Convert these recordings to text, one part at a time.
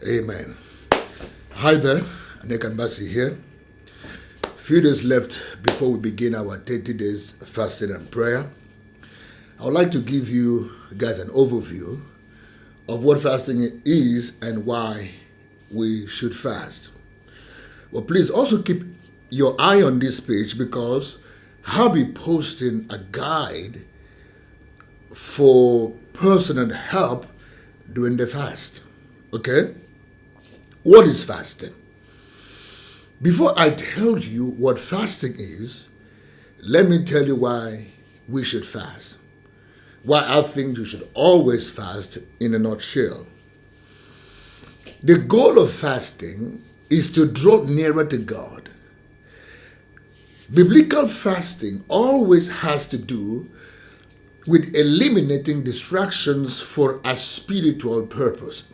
Amen. Hi there, Nick and Baxi here. Few days left before we begin our 30 days fasting and prayer. I would like to give you guys an overview of what fasting is and why we should fast. Well, please also keep your eye on this page because I'll be posting a guide for personal help during the fast. Okay? What is fasting? Before I tell you what fasting is, let me tell you why we should fast. Why I think you should always fast in a nutshell. The goal of fasting is to draw nearer to God. Biblical fasting always has to do with eliminating distractions for a spiritual purpose.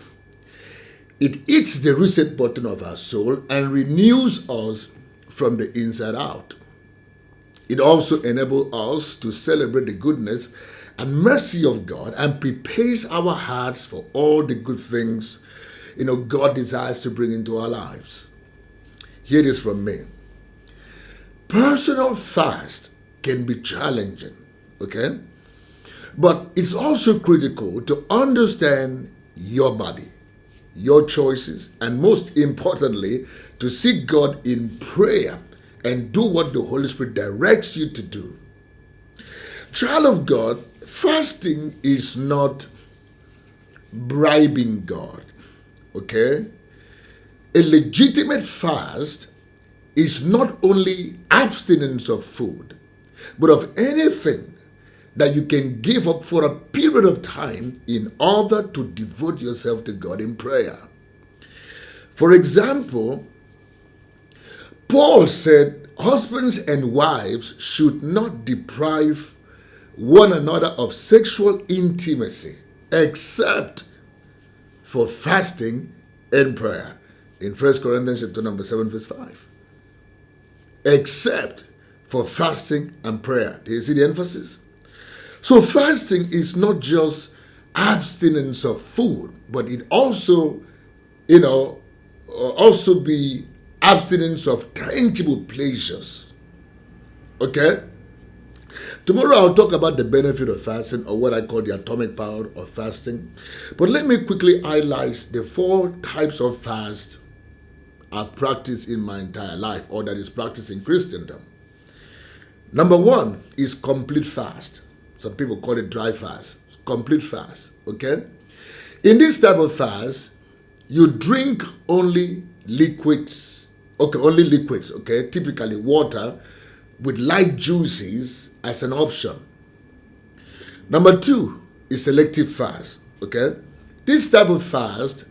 It hits the reset button of our soul and renews us from the inside out. It also enables us to celebrate the goodness and mercy of God and prepares our hearts for all the good things God desires to bring into our lives. Hear this from me. Personal fast can be challenging, okay? But it's also critical to understand your body, your choices, and most importantly, to seek God in prayer and do what the Holy Spirit directs you to do. Child of God, fasting is not bribing God, okay? A legitimate fast is not only abstinence of food, but of anything that you can give up for a period of time in order to devote yourself to God in prayer. For example, Paul said husbands and wives should not deprive one another of sexual intimacy except for fasting and prayer in 1 Corinthians chapter number 7 verse 5. Except for fasting and prayer. Do you see the emphasis? So fasting is not just abstinence of food, but it also, also be abstinence of tangible pleasures. Okay? Tomorrow I'll talk about the benefit of fasting, or what I call the atomic power of fasting. But let me quickly highlight the 4 types of fast I've practiced in my entire life, or that is practiced in Christendom. Number 1 is complete fast. Some people call it dry fast. Complete fast, okay? In this type of fast, you drink only liquids, okay? Typically water with light juices as an option. Number 2 is selective fast, okay? This type of fast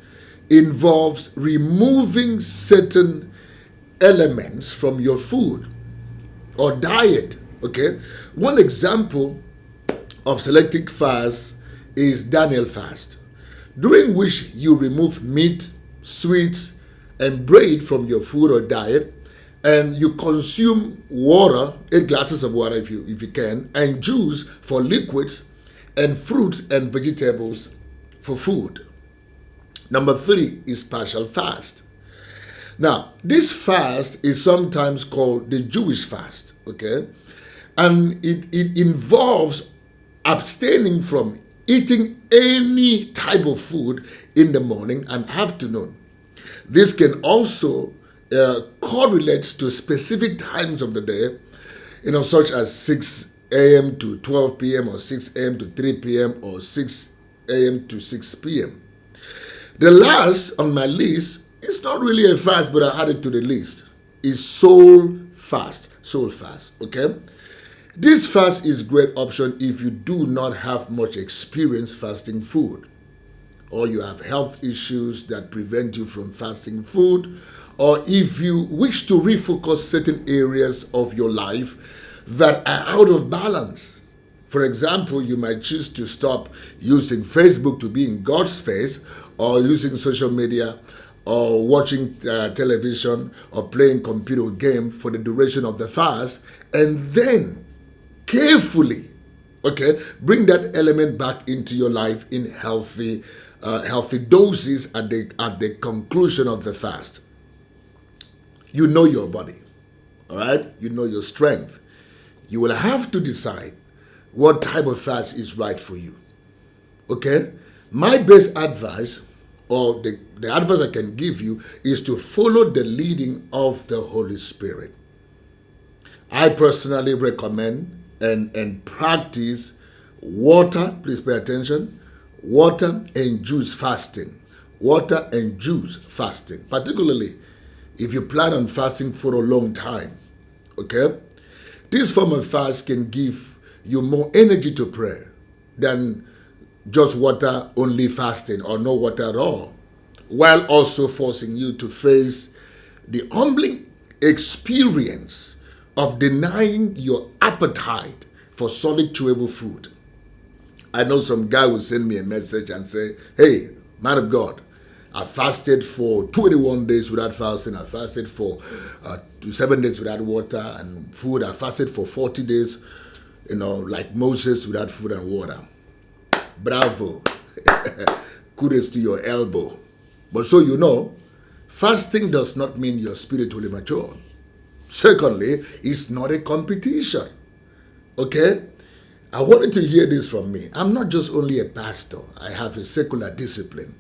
involves removing certain elements from your food or diet, okay? One example of selective fast is Daniel fast, during which you remove meat, sweets, and bread from your food or diet, and you consume water, 8 glasses of water if you can, and juice for liquids, and fruits and vegetables for food. Number 3 is partial fast. Now, this fast is sometimes called the Jewish fast, okay? And it involves abstaining from eating any type of food in the morning and afternoon. This can also correlate to specific times of the day, such as 6 a.m. to 12 p.m. or 6 a.m. to 3 p.m. or 6 a.m. to 6 p.m. The last on my list is not really a fast, but I added to the list, is soul fast, okay? This fast is a great option if you do not have much experience fasting food, or you have health issues that prevent you from fasting food, or if you wish to refocus certain areas of your life that are out of balance. For example, you might choose to stop using Facebook to be in God's face, or using social media, or watching television, or playing computer game for the duration of the fast, and then carefully, okay, bring that element back into your life in healthy healthy doses at the conclusion of the fast. You know your body, all right? You know your strength. You will have to decide what type of fast is right for you, okay? My best advice, or the advice I can give you, is to follow the leading of the Holy Spirit. I personally recommend and practice water, please pay attention, water and juice fasting. Water and juice fasting, particularly if you plan on fasting for a long time, okay? This form of fast can give you more energy to pray than just water only fasting or no water at all, while also forcing you to face the humbling experience of denying your appetite for solid chewable food. I know some guy will send me a message and say, hey, man of God, I fasted for 21 days without fasting. I fasted for 7 days without water and food. I fasted for 40 days, like Moses, without food and water. Bravo. Kudos to your elbow. But so you know, fasting does not mean you're spiritually mature. Secondly, it's not a competition. Okay? I wanted to hear this from me. I'm not just only a pastor. I have a secular discipline.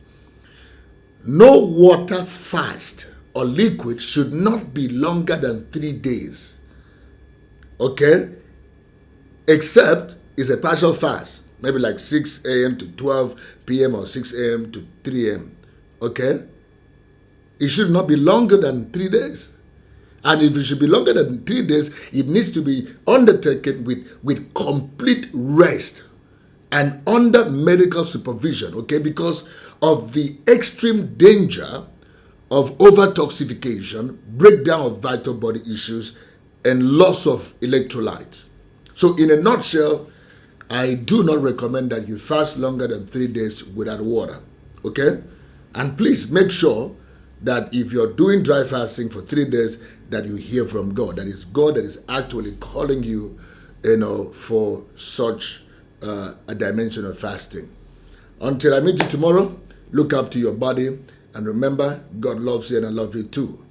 No water fast or liquid should not be longer than 3 days. Okay? Except it's a partial fast. Maybe like 6 a.m. to 12 p.m. or 6 a.m. to 3 a.m. Okay? It should not be longer than 3 days. And if it should be longer than 3 days, it needs to be undertaken with complete rest and under medical supervision, okay? Because of the extreme danger of over-toxification, breakdown of vital body issues, and loss of electrolytes. So in a nutshell, I do not recommend that you fast longer than 3 days without water, okay? And please make sure that if you're doing dry fasting for 3 days, that you hear from God. That is God that is actually calling you, for such a dimension of fasting. Until I meet you tomorrow, look after your body, and remember, God loves you and I love you too.